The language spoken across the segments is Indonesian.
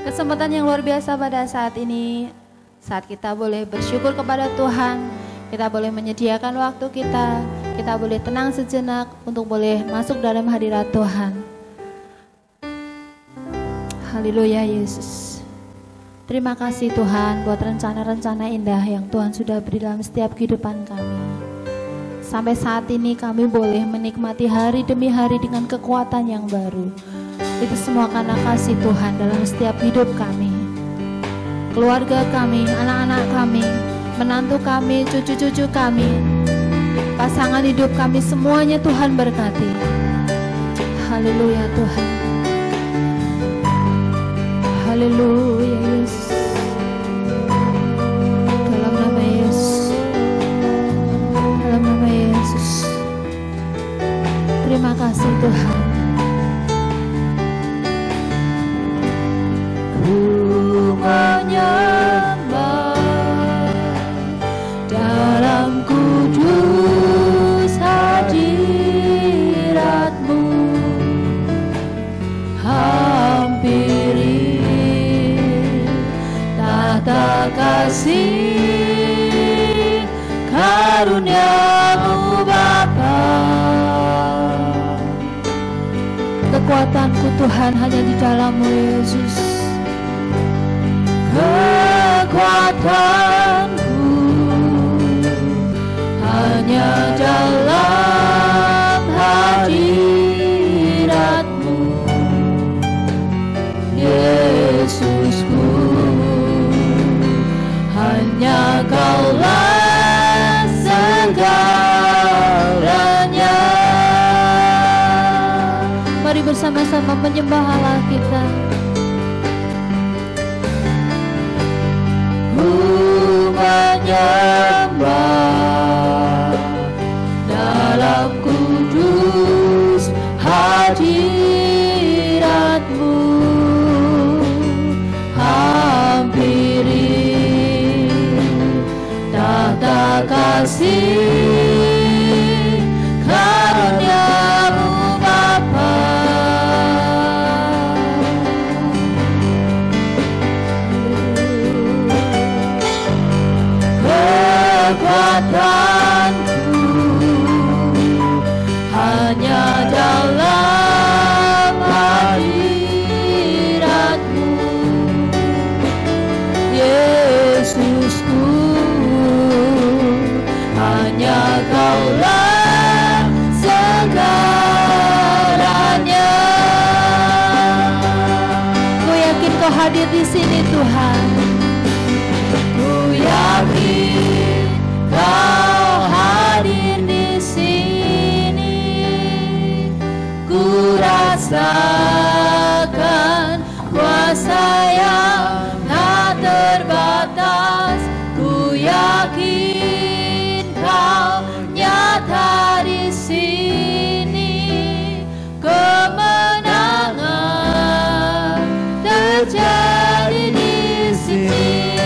Kesempatan yang luar biasa pada saat ini, saat kita boleh bersyukur kepada Tuhan, kita boleh menyediakan waktu kita boleh tenang sejenak untuk boleh masuk dalam hadirat Tuhan. Haleluya Yesus. Terima kasih Tuhan buat rencana-rencana indah yang Tuhan sudah beri dalam setiap kehidupan kami. Sampai saat ini kami boleh menikmati hari demi hari dengan kekuatan yang baru. Itu semua karena kasih Tuhan dalam setiap hidup kami. Keluarga kami, anak-anak kami, menantu kami, cucu-cucu kami, pasangan hidup kami, semuanya Tuhan berkati. Haleluya Tuhan. Haleluya Yesus. Dalam nama Yesus. Dalam nama Yesus. Terima kasih Tuhan. Ku menyembah dalam kudus hadirat-Mu, hampiri tata kasih karunia-Mu Bapa. Kekuatanku Tuhan hanya di dalam-Mu Yesus. Kekuatanku hanya dalam hadirat-Mu, Yesusku. Hanya Kaulah segalanya. Mari bersama-sama menyembah Allah kita. Menyembah dalam kudus hadirat-Mu, hampiri tata kasih karunia-Mu Bapa. Kekuatanku hanya dalam hadirat-Mu, Yesusku. Hanya Kaulah segalanya. Ku yakin Kau hadir di sini Tuhan. Ku yakin Kau hadir di sini. Ku rasakan kuasa yang tak terbatas. Ku yakin Kau nyata di sini. Kemenangan terjadi di sini.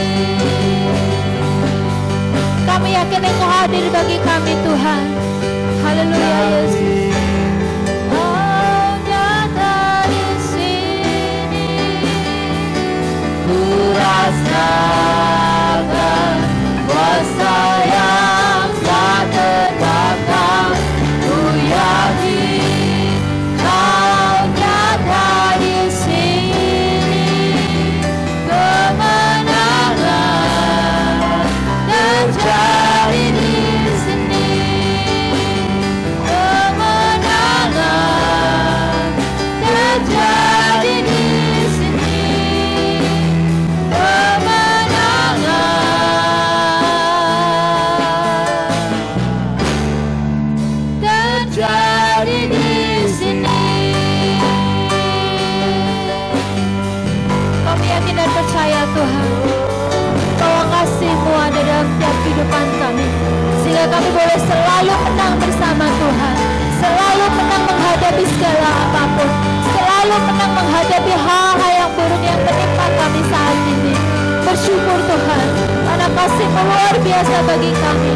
Kami yakin Engkau hadir bagi kami Tuhan. Haleluya Yesus. Oh, nyata di sini. Ku rasakan kuasa yang tak terbatas. Ku yakin Kau nyata di sini. Kemenangan terjadi di sini. Kemenangan terjadi di sini. Kemenangan terjadi di sini. Kami yakin dan percaya Tuhan, bahwa kasih-Mu ada dalam setiap kehidupan kami, sehingga kami boleh selalu menang bersama Tuhan, selalu menang menghadapi segala apapun, selalu menang menghadapi hal-hal yang buruk yang menimpa kami saat ini. Bersyukur Tuhan, karena kasih-Mu luar biasa bagi kami.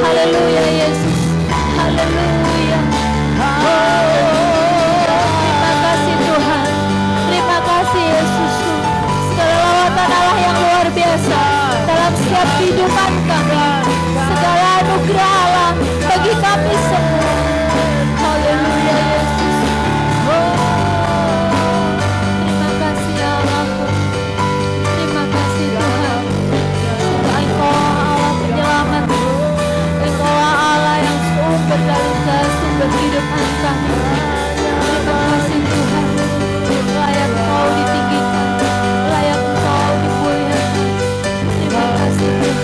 Haleluya Yesus. Haleluya. Oh, terima kasih Tuhan. Terima kasih Yesus. kehidupan kami, segala anugerah Allah bagi kami semua. Haleluya Yesus. Terima kasih Allahku, terima kasih Tuhan. Engkau Allah penyelamat, Engkau Allah yang sumber dari sumber kehidupan kami. Terima kasih Tuhan. Layak Engkau ditinggikan, layak Engkau dimuliakan. Terima kasih Tuhan.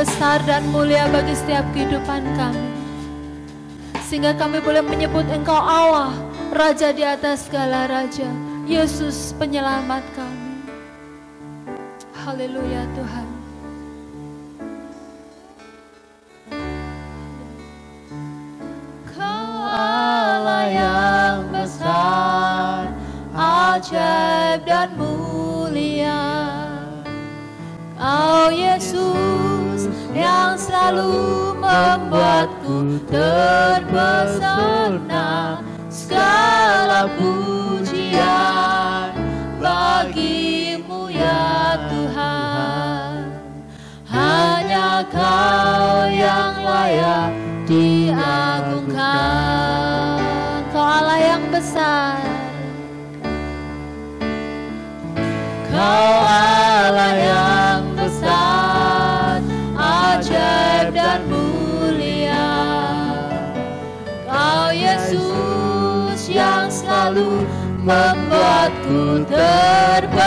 Besar dan mulia bagi setiap kehidupan kami, sehingga kami boleh menyebut Engkau Allah, Raja di atas segala raja, Yesus penyelamat kami. Haleluya Tuhan. Kau Allah yang besar, ajaib dan mulia. Kau Yesus yang selalu membuatku terpesona. Segala pujian bagimu ya Tuhan. Hanya Kau yang layak diagungkan. Kau Allah yang besar, Kau Allah yang besar, ajaib dan mulia. Kau Yesus yang selalu membuatku terpesona.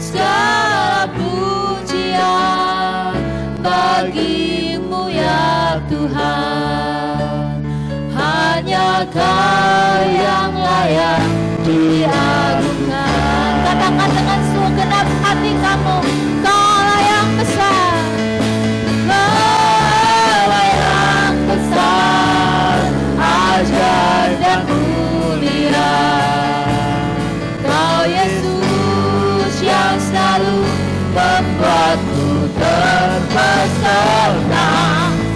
Segala pujian bagimu ya Tuhan. Hanya Kau yang layak diagungkan. Katakan dengan segenap hati kamu, Kau Allah yang besar, Kau yang besar, ajaib dan mulia. Kau Yesus yang selalu membuatku terpesona.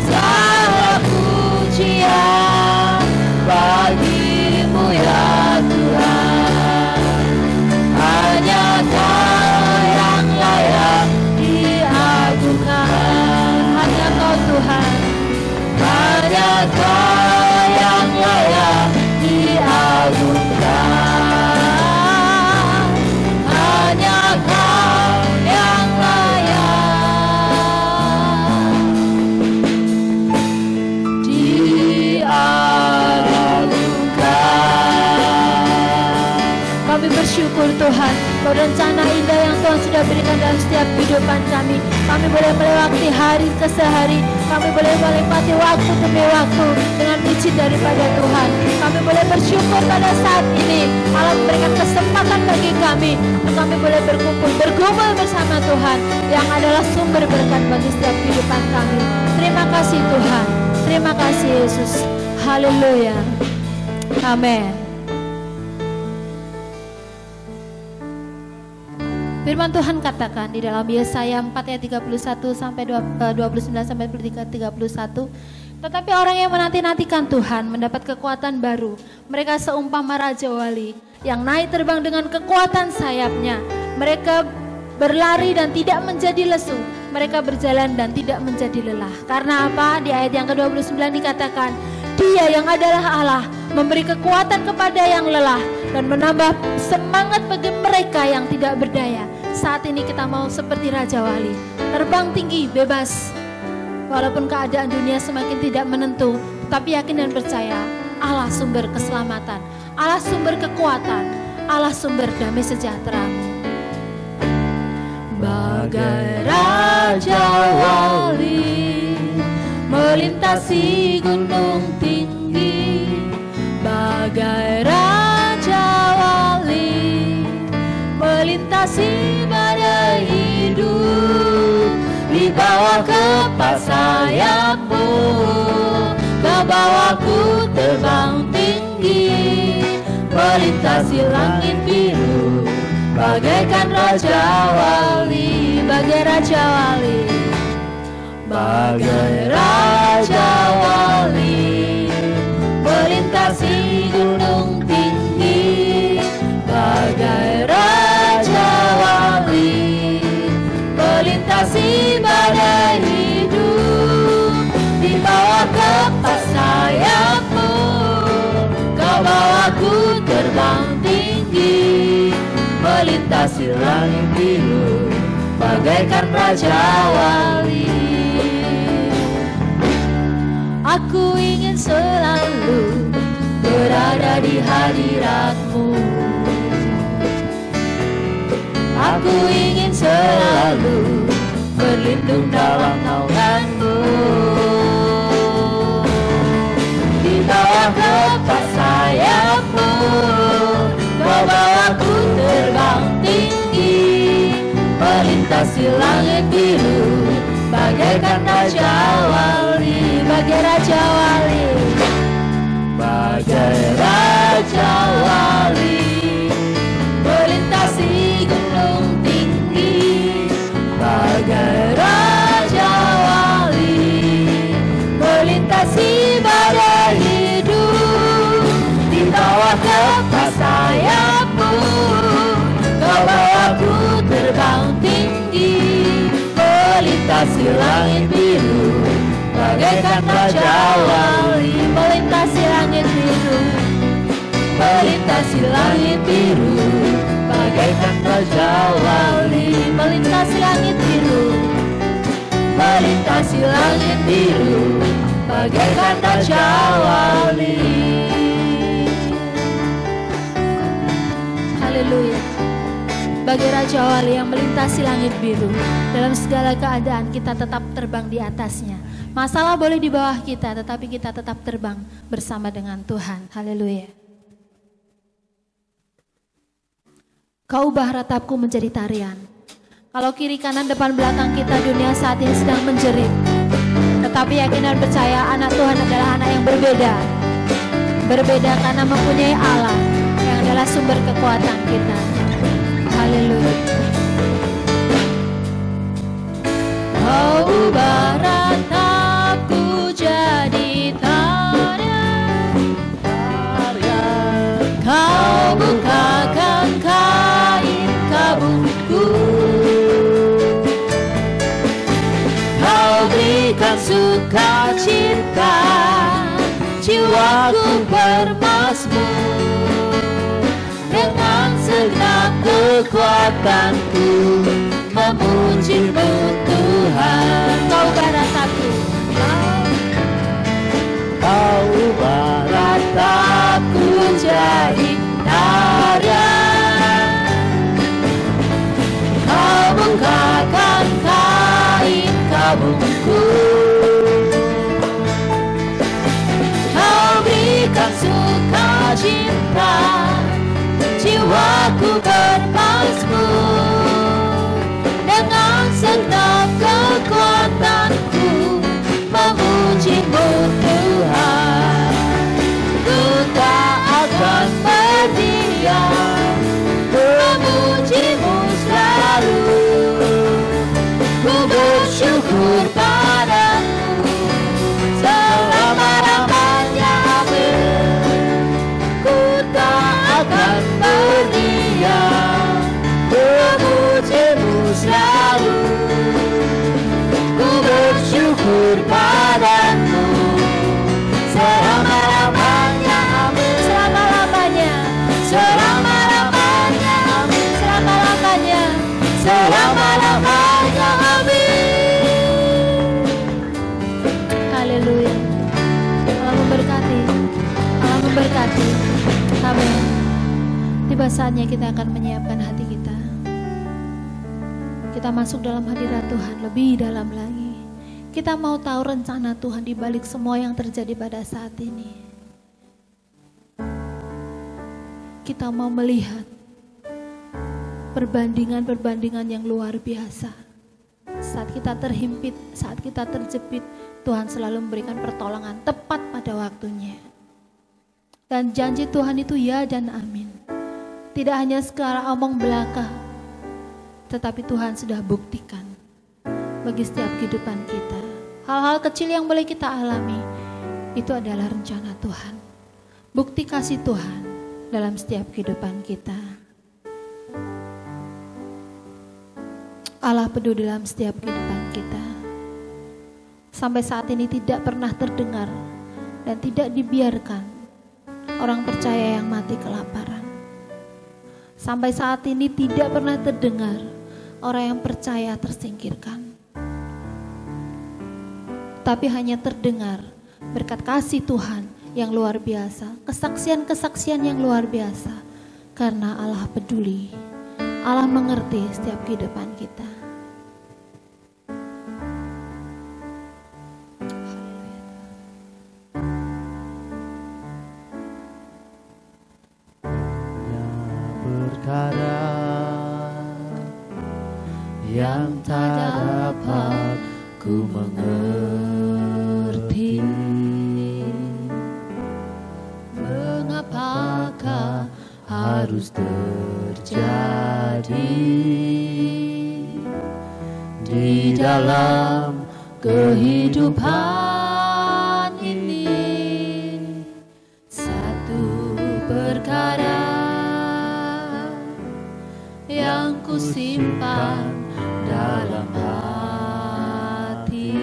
Segala pujian bagimu ya Tuhan. Hanya Kau yang layak diagungkan. Hanya Kau Tuhan, hanya Kau yang layak diagungkan. Hanya Kau yang layak diagungkan. Kami bersyukur Tuhan, bahwa rencana indah yang Tuhan sudah berikan dalam setiap kehidupan kami. Kami boleh melewati hari ke sehari, kami boleh menikmati waktu demi waktu dengan izin daripada Tuhan. Kami boleh bersyukur pada saat ini Allah memberikan kesempatan bagi kami untuk kami boleh berkumpul, bergumul bersama Tuhan yang adalah sumber berkat bagi setiap kehidupan kami. Terima kasih Tuhan, terima kasih Yesus. Haleluya, amin. Firman Tuhan katakan di dalam Yesaya 4 ayat 31 sampai 29 sampai 31. Tetapi orang yang menanti-nantikan Tuhan mendapat kekuatan baru. Mereka seumpama raja wali yang naik terbang dengan kekuatan sayapnya. Mereka berlari dan tidak menjadi lesu. Mereka berjalan dan tidak menjadi lelah. Karena apa? Di ayat yang ke-29 dikatakan, Dia yang adalah Allah memberi kekuatan kepada yang lelah dan menambah semangat bagi mereka yang tidak berdaya. Saat ini kita mau seperti Raja Wali, terbang tinggi, bebas. Walaupun keadaan dunia semakin tidak menentu, tetapi yakin dan percaya Allah sumber keselamatan, Allah sumber kekuatan, Allah sumber damai sejahtera-Mu. Bagai Raja Wali melintasi gunung tinggi, bagai Raja Wali melintasi badai hidup, di bawah kepas sayap-Mu Kau bawaku terbang tinggi, melintasi langit biru, bagaikan Raja Wali, bagai Raja Wali, bagai Raja Wali, melintasi gunung tinggi, bagai Raja Wali, melintasi badai hidup, di bawah kepas sayapmu, kau bawaku terbang tinggi, melintasi langit biru, bagaikan Raja Wali. Aku ingin selalu berada di hadiratmu, aku ingin selalu berlindung dalam naunganmu, di bawah kepas sayapmu, kau bawaku terbang tinggi, melintasi langit biru, bagaikan Raja Wali, bagai Raja Wali, bagai Raja Wali, melintasi gunung tinggi, bagai Raja Wali, melintasi badai hidup, di bawah kepas sayapmu, kau bawaku terbang tinggi, melintasi langit biru, bagaikan Raja Wali, melintasi langit biru, melintasi langit biru, bagaikan Raja Wali, melintasi langit biru, melintasi langit biru, bagaikan Raja Wali. Haleluya. Bagai Raja Wali yang melintasi langit biru, dalam segala keadaan kita tetap terbang di atasnya. Masalah boleh di bawah kita, tetapi kita tetap terbang bersama dengan Tuhan. Haleluya. Kau ubah ratapku menjadi tarian. Kalau kiri kanan depan belakang kita dunia saat ini sedang menjerit, tetapi yakin dan percaya anak Tuhan adalah anak yang berbeda. Berbeda karena mempunyai Allah yang adalah sumber kekuatan kita. Haleluya. Kau ubah ratapku jadi tarian, kau bukakan kain kabutku, kau berikan sukacita, jiwaku bermasmur, dengan segenap kekuatanku memuji-Mu Tuhan. Kau ubah ratapku, kau ubah ratapku jadi tarian, kau bukakan kain kabutku, kau berikan sukacita, jiwaku bermasmur, dengan segenap kekuatanku memuji-Mu Tuhan. Ku tak akan berdiam, memuji-Mu selalu, ku bersyukur padamu selama-lamanya. Ku tak akan berdiam, memuji-Mu selalu, ku bersyukur padamu selama-lamanya. Amin. Selama-lamanya, selama-lamanya, amin. Selama-lamanya, selama-lamanya, amin. Haleluya. Allah memberkati, Allah memberkati. Amin. Tiba saatnya kita akan menyiapkan hati kita. Kita masuk dalam hadirat Tuhan lebih dalam lagi. Kita mau tahu rencana Tuhan di balik semua yang terjadi pada saat ini. Kita mau melihat perbandingan-perbandingan yang luar biasa. saat kita terhimpit, saat kita terjepit, Tuhan selalu memberikan pertolongan tepat pada waktunya. Dan janji Tuhan itu ya dan amin. Tidak hanya sekadar omong belaka, tetapi Tuhan sudah buktikan bagi setiap kehidupan kita. Hal-hal kecil yang boleh kita alami, itu adalah rencana Tuhan. Bukti kasih Tuhan dalam setiap kehidupan kita. Allah peduli dalam setiap kehidupan kita. Sampai saat ini tidak pernah terdengar dan tidak dibiarkan orang percaya yang mati kelaparan. Sampai saat ini tidak pernah terdengar orang yang percaya tersingkirkan. Tapi hanya terdengar berkat kasih Tuhan yang luar biasa, kesaksian-kesaksian yang luar biasa. Karena Allah peduli, Allah mengerti setiap kehidupan kita. Perkara yang tak dapat ku mengerti, mengapakah harus terjadi di dalam kehidupan ini. Satu perkara yang ku simpan dalam hati,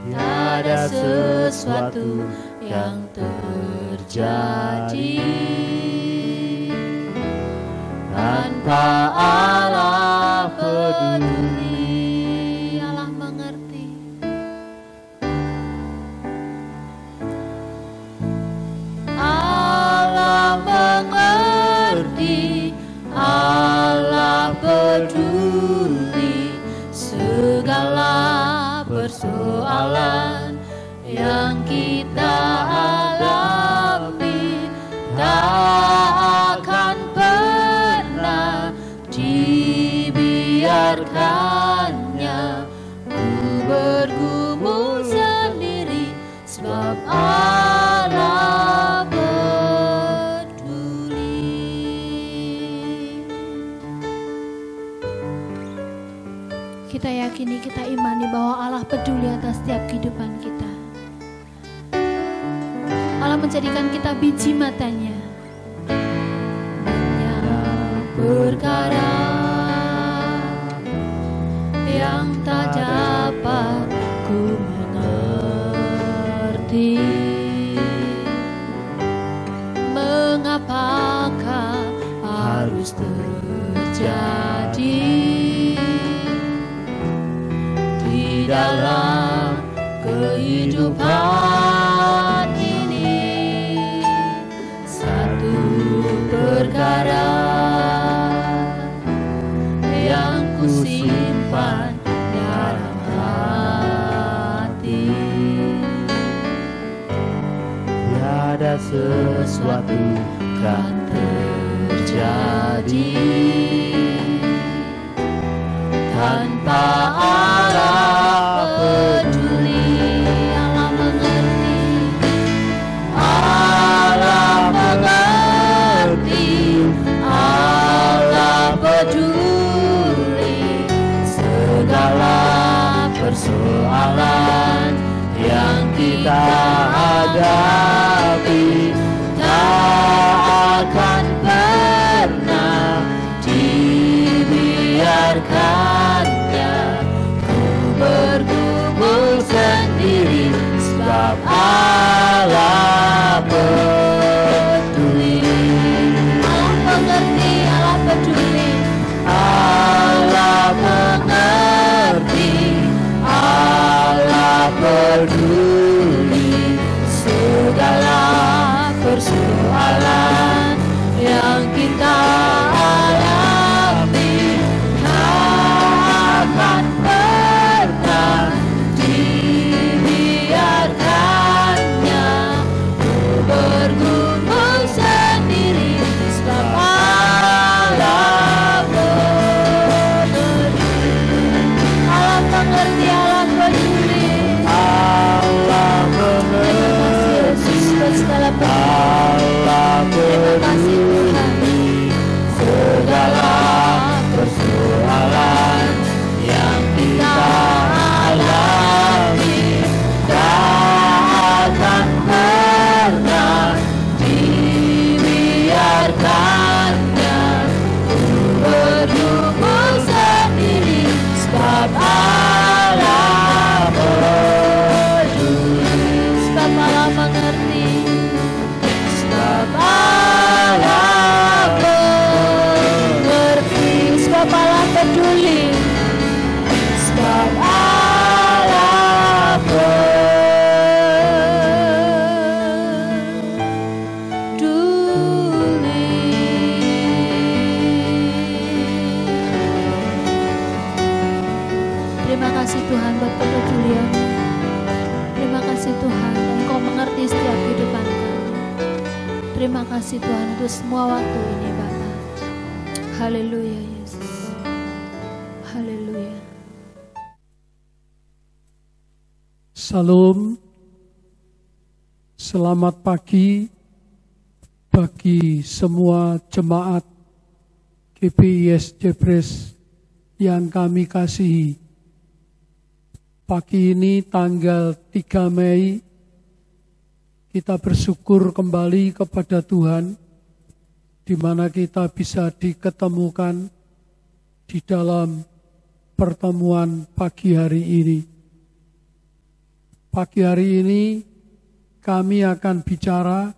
tiada sesuatu yang terjadi tanpa Allah peduli. Allah mengerti. Allah mengerti, Allah peduli segala persoalan yang kita alami. Tak akan pernah dibiarkannya ku bergumul sendiri, sebab Allah peduli. Kita yakini, kita imani bahwa Allah peduli atas setiap kehidupan kita. Allah menjadikan kita biji matanya. Banyak perkara yang tak dapat ku mengerti, mengapakah harus terjadi di dalam kehidupan ini. Satu perkara yang ku simpan dalam hati, tiada sesuatu kan terjadi tanpa Allah peduli. Allah mengerti, Allah mengerti, Allah peduli segala persoalan yang kita hadapi. Tak akan pernah dibiarkannya ku bergumul sendiri, sebab Allah peduli. Allah mengerti, Allah peduli. Allah mengerti, Allah peduli segala Terima kasih Tuhan buat kepedulian. Terima kasih Tuhan, Engkau mengerti setiap kehidupan kami. Terima kasih Tuhan untuk semua waktu ini Bapa. Haleluya Yesus. Haleluya. Salam. Selamat pagi bagi semua jemaat GBIS Jebres yang kami kasihi. Pagi ini tanggal 3 Mei kita bersyukur kembali kepada Tuhan di mana kita bisa diketemukan di dalam pertemuan pagi hari ini. Pagi hari ini kami akan bicara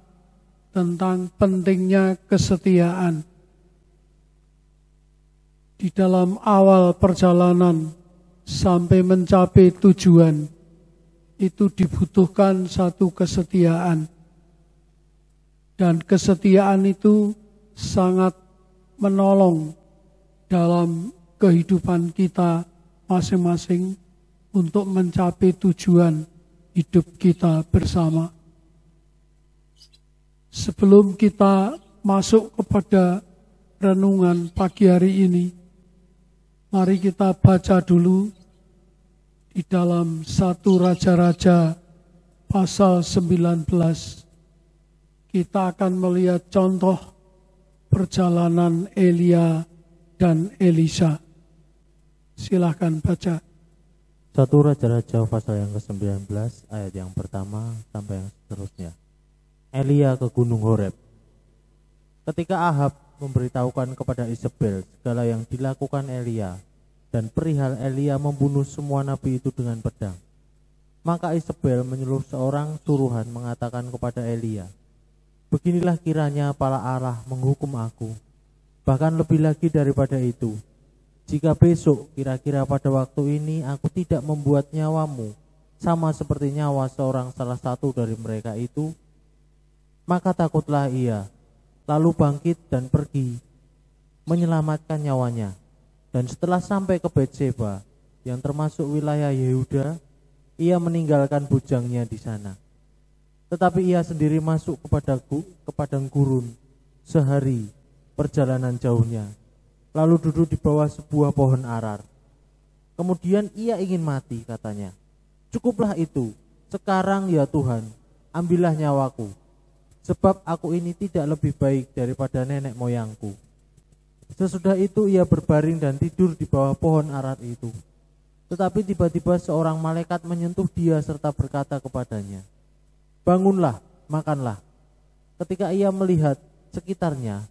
tentang pentingnya kesetiaan. Di dalam awal perjalanan sampai mencapai tujuan, itu dibutuhkan satu kesetiaan. Dan kesetiaan itu sangat menolong dalam kehidupan kita masing-masing untuk mencapai tujuan hidup kita bersama. Sebelum kita masuk kepada renungan pagi hari ini, mari kita baca dulu di dalam 1 Raja-Raja pasal 19. Kita akan melihat contoh perjalanan Elia dan Elisa. Silahkan baca. 1 Raja-Raja pasal yang ke-19 ayat yang pertama sampai yang seterusnya. Elia ke Gunung Horeb. Ketika Ahab memberitahukan kepada Isabel segala yang dilakukan Elia dan perihal Elia membunuh semua nabi itu dengan pedang, maka Isabel menyuruh seorang suruhan mengatakan kepada Elia, beginilah kiranya para Allah menghukum aku, bahkan lebih lagi daripada itu, jika besok kira-kira pada waktu ini aku tidak membuat nyawamu sama seperti nyawa seorang salah satu dari mereka itu, maka takutlah ia, lalu bangkit dan pergi menyelamatkan nyawanya. Dan setelah sampai ke Betseba yang termasuk wilayah Yehuda, ia meninggalkan bujangnya di sana. Tetapi ia sendiri masuk ke padang gurun sehari perjalanan jauhnya, lalu duduk di bawah sebuah pohon arar. Kemudian ia ingin mati, katanya, cukuplah itu, sekarang ya Tuhan, ambillah nyawaku, sebab aku ini tidak lebih baik daripada nenek moyangku. Sesudah itu ia berbaring dan tidur di bawah pohon arar itu. Tetapi tiba-tiba seorang malaikat menyentuh dia serta berkata kepadanya, bangunlah, makanlah. Ketika ia melihat sekitarnya,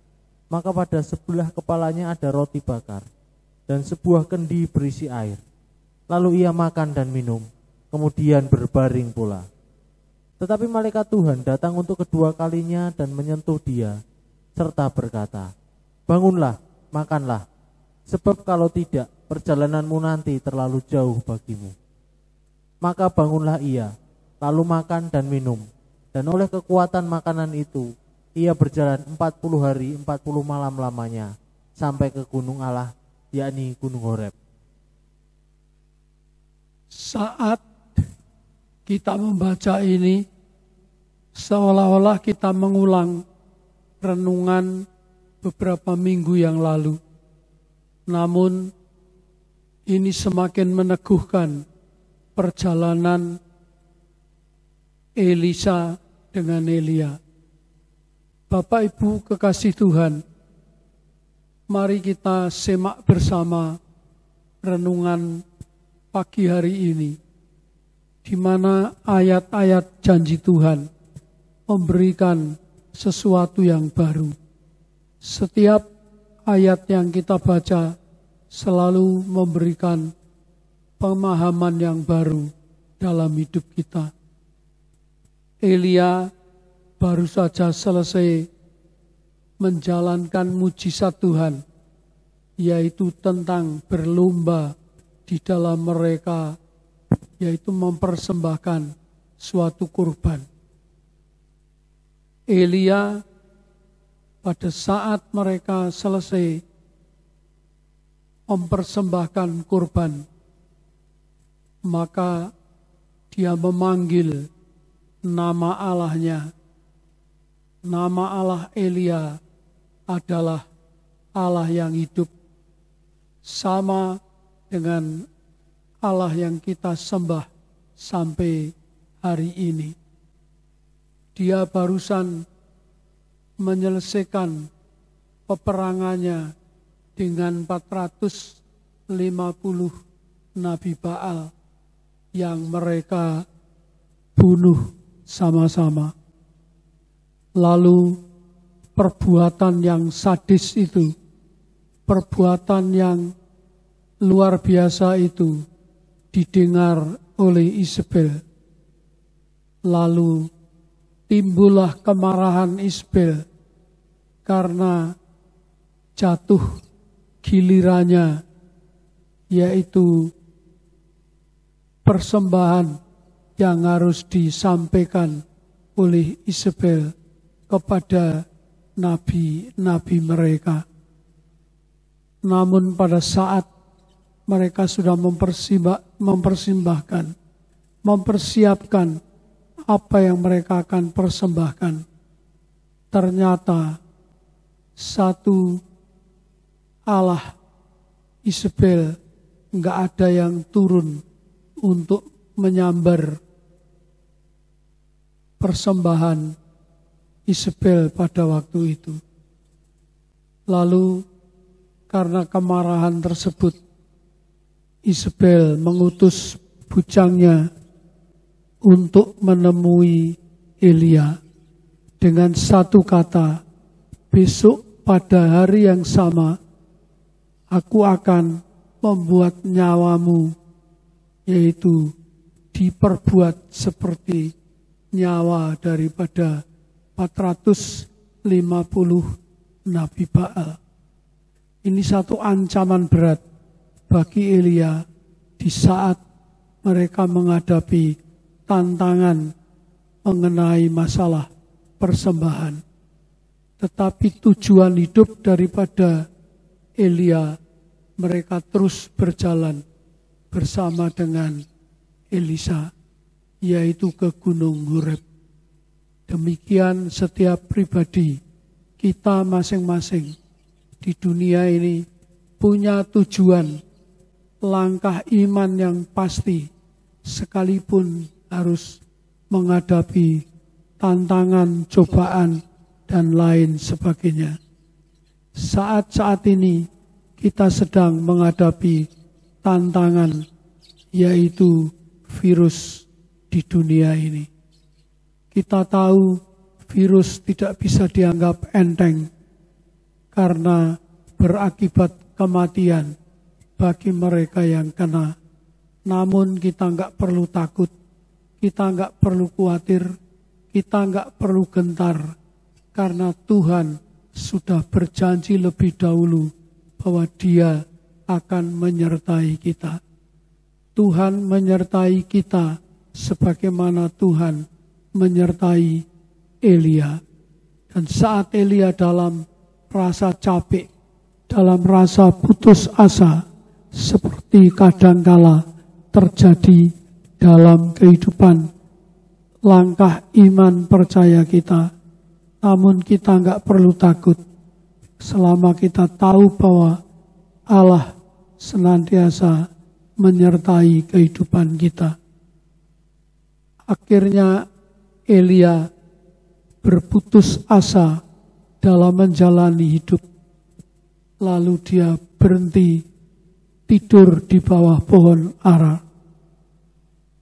maka pada sebelah kepalanya ada roti bakar dan sebuah kendi berisi air. Lalu ia makan dan minum, kemudian berbaring pula. Tetapi malaikat Tuhan datang untuk kedua kalinya dan menyentuh dia serta berkata, bangunlah, makanlah, sebab kalau tidak, perjalananmu nanti terlalu jauh bagimu. Maka bangunlah ia, lalu makan dan minum, dan oleh kekuatan makanan itu, ia berjalan 40 hari 40 malam lamanya, sampai ke gunung Allah, yakni Gunung Horeb. Saat kita membaca ini, seolah-olah kita mengulang renungan beberapa minggu yang lalu. Namun ini semakin meneguhkan perjalanan Elisa dengan Elia. Bapak Ibu kekasih Tuhan, mari kita simak bersama renungan pagi hari ini, di mana ayat-ayat janji Tuhan memberikan sesuatu yang baru. Setiap ayat yang kita baca selalu memberikan pemahaman yang baru dalam hidup kita. Elia baru saja selesai menjalankan mujizat Tuhan, yaitu tentang berlomba di dalam mereka, yaitu mempersembahkan suatu kurban. Elia pada saat mereka selesai mempersembahkan kurban, maka dia memanggil nama Allahnya. Nama Allah Elia adalah Allah yang hidup, sama dengan Allah yang kita sembah sampai hari ini. Dia barusan menyelesaikan peperangannya dengan 450 Nabi Baal yang mereka bunuh sama-sama. Lalu perbuatan yang sadis itu, perbuatan yang luar biasa itu didengar oleh Isabel. Lalu timbullah kemarahan Isabel karena jatuh gilirannya, yaitu persembahan yang harus disampaikan oleh Isabel kepada nabi-nabi mereka. Namun pada saat mereka sudah mempersiapkan apa yang mereka akan persembahkan, ternyata satu Allah Isabel enggak ada yang turun untuk menyambar persembahan Isabel pada waktu itu. Lalu karena kemarahan tersebut, Isabel mengutus bujangnya untuk menemui Elia dengan satu kata, besok pada hari yang sama aku akan membuat nyawamu, yaitu diperbuat seperti nyawa daripada 450 Nabi Baal. Ini satu ancaman berat bagi Elia di saat mereka menghadapi tantangan mengenai masalah persembahan. Tetapi tujuan hidup daripada Elia, mereka terus berjalan bersama dengan Elisa, yaitu ke Gunung Horeb. Demikian setiap pribadi kita masing-masing di dunia ini punya tujuan, langkah iman yang pasti, sekalipun harus menghadapi tantangan, cobaan, dan lain sebagainya. Saat-saat ini kita sedang menghadapi tantangan, yaitu virus di dunia ini. Kita tahu virus tidak bisa dianggap enteng karena berakibat kematian bagi mereka yang kena. Namun kita enggak perlu takut, kita enggak perlu khawatir, kita enggak perlu gentar, karena Tuhan sudah berjanji lebih dahulu bahwa Dia akan menyertai kita. Tuhan menyertai kita sebagaimana Tuhan menyertai Elia. Dan saat Elia dalam rasa capek, dalam rasa putus asa, seperti kadangkala terjadi dalam kehidupan langkah iman percaya kita, namun kita enggak perlu takut selama kita tahu bahwa Allah senantiasa menyertai kehidupan kita. Akhirnya Elia berputus asa dalam menjalani hidup. Lalu dia berhenti tidur di bawah pohon ara.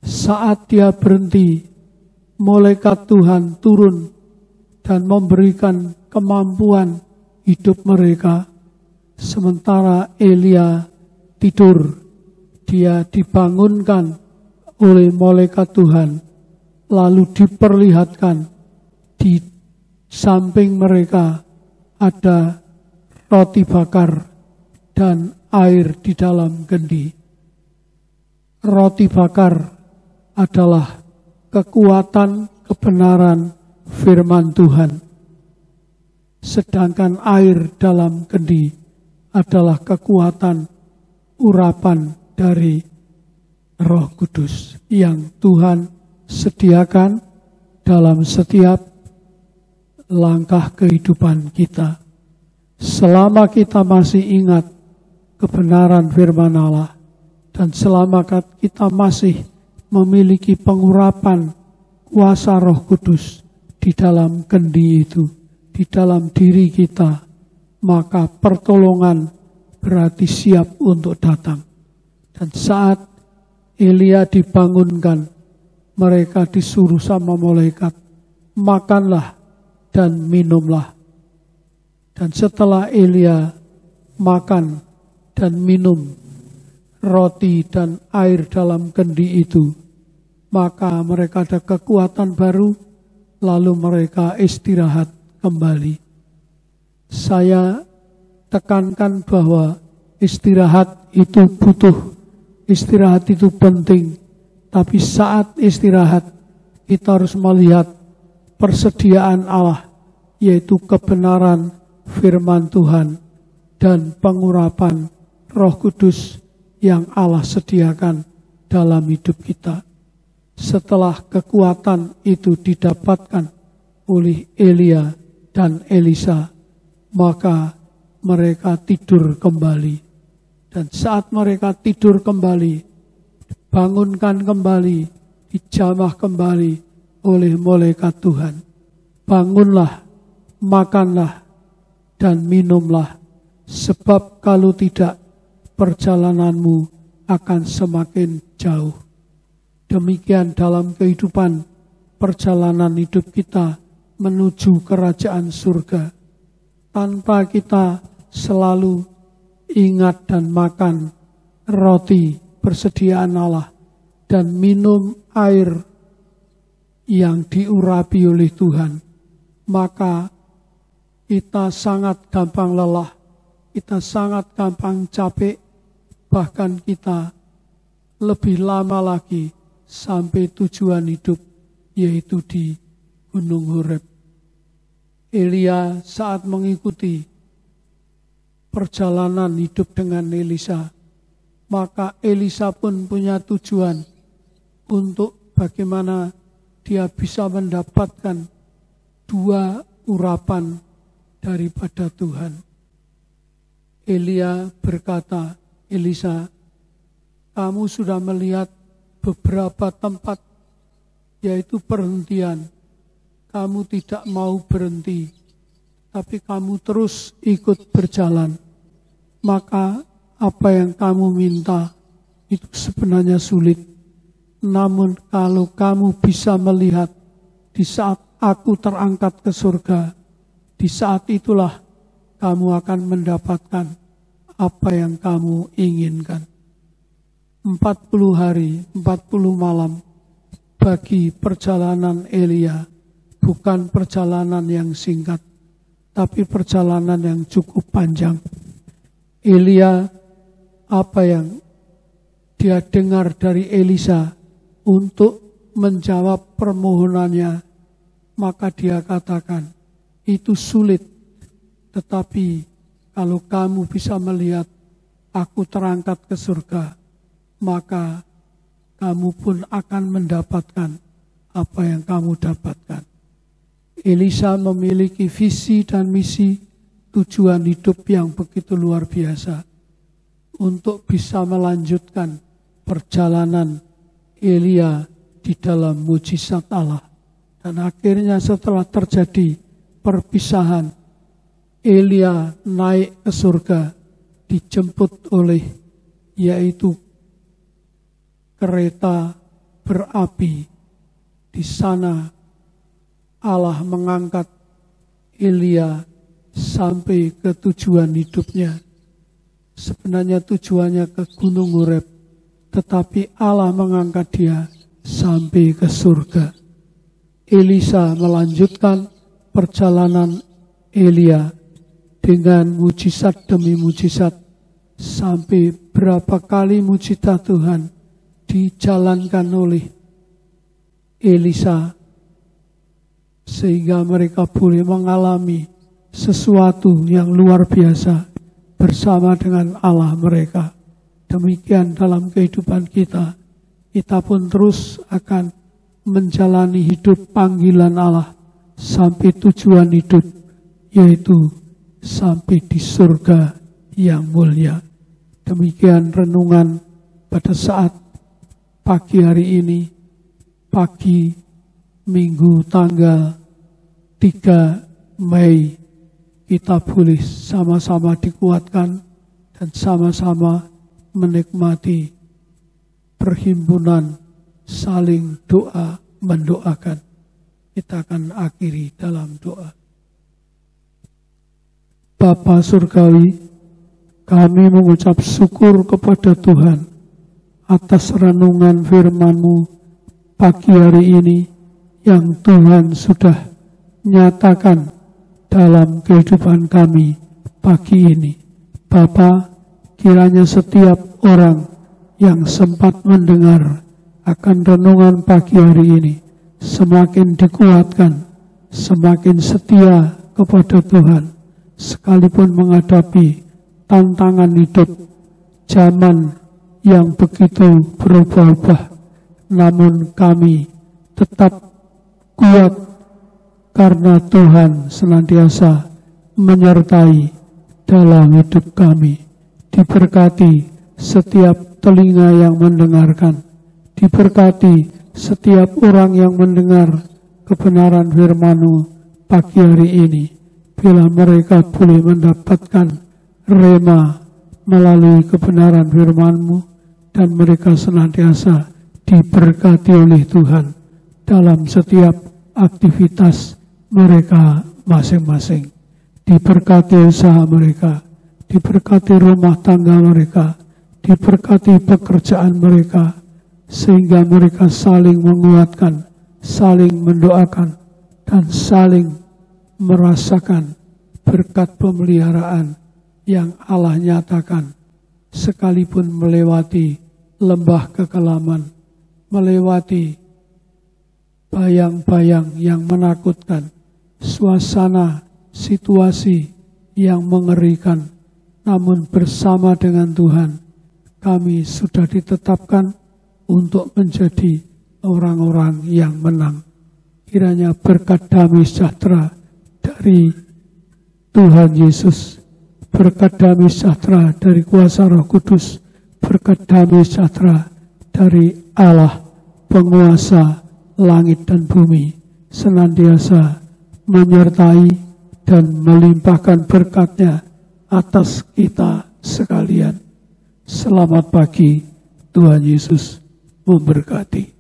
Saat dia berhenti, malaikat Tuhan turun dan memberikan kemampuan hidup mereka. Sementara Elia tidur, dia dibangunkan oleh malaikat Tuhan. Lalu diperlihatkan di samping mereka ada roti bakar dan air di dalam kendi. Roti bakar adalah kekuatan kebenaran firman Tuhan. Sedangkan air dalam kendi adalah kekuatan urapan dari Roh Kudus yang Tuhan sediakan dalam setiap langkah kehidupan kita. Selama kita masih ingat kebenaran firman Allah, dan selama kita masih memiliki pengurapan kuasa Roh Kudus di dalam kendi itu, di dalam diri kita, maka pertolongan berarti siap untuk datang. Dan saat Elia dibangunkan, mereka disuruh sama malaikat, makanlah dan minumlah. Dan setelah Elia makan dan minum roti dan air dalam kendi itu, maka mereka ada kekuatan baru, lalu mereka istirahat kembali. Saya tekankan bahwa istirahat itu butuh, istirahat itu penting, tapi saat istirahat kita harus melihat persediaan Allah, yaitu kebenaran firman Tuhan dan pengurapan Roh Kudus yang Allah sediakan dalam hidup kita. Setelah kekuatan itu didapatkan oleh Elia dan Elisa, maka mereka tidur kembali. Dan saat mereka tidur kembali, dibangunkan kembali, dijamah kembali oleh malaikat Tuhan. Bangunlah, makanlah, dan minumlah, sebab kalau tidak, perjalananmu akan semakin jauh. Demikian dalam kehidupan perjalanan hidup kita menuju kerajaan surga. Tanpa kita selalu ingat dan makan roti persediaan Allah dan minum air yang diurapi oleh Tuhan, maka kita sangat gampang lelah, kita sangat gampang capek, bahkan kita lebih lama lagi sampai tujuan hidup, yaitu di Gunung Horeb. Elia saat mengikuti perjalanan hidup dengan Elisa, maka Elisa pun punya tujuan untuk bagaimana dia bisa mendapatkan dua urapan daripada Tuhan. Elia berkata, Elisa, kamu sudah melihat beberapa tempat, yaitu perhentian. Kamu tidak mau berhenti, tapi kamu terus ikut berjalan. Maka apa yang kamu minta itu sebenarnya sulit. Namun kalau kamu bisa melihat di saat aku terangkat ke surga, di saat itulah kamu akan mendapatkan apa yang kamu inginkan. 40 hari, 40 malam bagi perjalanan Elia bukan perjalanan yang singkat, tapi perjalanan yang cukup panjang. Elia, apa yang dia dengar dari Elisa untuk menjawab permohonannya, maka dia katakan, itu sulit, tetapi kalau kamu bisa melihat aku terangkat ke surga, maka kamu pun akan mendapatkan apa yang kamu dapatkan. Elisa memiliki visi dan misi, tujuan hidup yang begitu luar biasa untuk bisa melanjutkan perjalanan Elia di dalam mujizat Allah. Dan akhirnya setelah terjadi perpisahan, Elia naik ke surga, dijemput oleh yaitu kereta berapi. Di sana Allah mengangkat Elia sampai ke tujuan hidupnya. Sebenarnya tujuannya ke Gunung Horeb, tetapi Allah mengangkat dia sampai ke surga. Elisa melanjutkan perjalanan Elia dengan mujizat demi mujizat, sampai berapa kali mujizat Tuhan dijalankan oleh Elisa, sehingga mereka boleh mengalami sesuatu yang luar biasa bersama dengan Allah mereka. Demikian dalam kehidupan kita, kita pun terus akan menjalani hidup panggilan Allah sampai tujuan hidup, yaitu sampai di surga yang mulia. Demikian renungan pada saat pagi hari ini, pagi Minggu tanggal 3 Mei, kita boleh sama-sama dikuatkan dan sama-sama menikmati perhimpunan saling doa mendoakan. Kita akan akhiri dalam doa. Bapa Surgawi, kami mengucap syukur kepada Tuhan atas renungan firman-Mu pagi hari ini yang Tuhan sudah nyatakan dalam kehidupan kami pagi ini. Bapa, kiranya setiap orang yang sempat mendengar akan renungan pagi hari ini semakin dikuatkan, semakin setia kepada Tuhan, sekalipun menghadapi tantangan hidup zaman yang begitu berubah-ubah, namun kami tetap kuat karena Tuhan senantiasa menyertai dalam hidup kami. Diberkati setiap telinga yang mendengarkan, diberkati setiap orang yang mendengar kebenaran firman-Mu pagi hari ini, bila mereka boleh mendapatkan rema melalui kebenaran firman-Mu, dan mereka senantiasa diberkati oleh Tuhan dalam setiap aktivitas mereka masing-masing. Diberkati usaha mereka, diberkati rumah tangga mereka, diberkati pekerjaan mereka, sehingga mereka saling menguatkan, saling mendoakan, dan saling merasakan berkat pemeliharaan yang Allah nyatakan, sekalipun melewati lembah kekelaman, melewati bayang-bayang yang menakutkan, suasana situasi yang mengerikan, namun bersama dengan Tuhan kami sudah ditetapkan untuk menjadi orang-orang yang menang. Kiranya berkat damai sejahtera dari Tuhan Yesus, berkat damai sejahtera dari kuasa Roh Kudus, berkat damai sejahtera dari Allah penguasa langit dan bumi senantiasa menyertai dan melimpahkan berkat-Nya atas kita sekalian. Selamat pagi, Tuhan Yesus memberkati.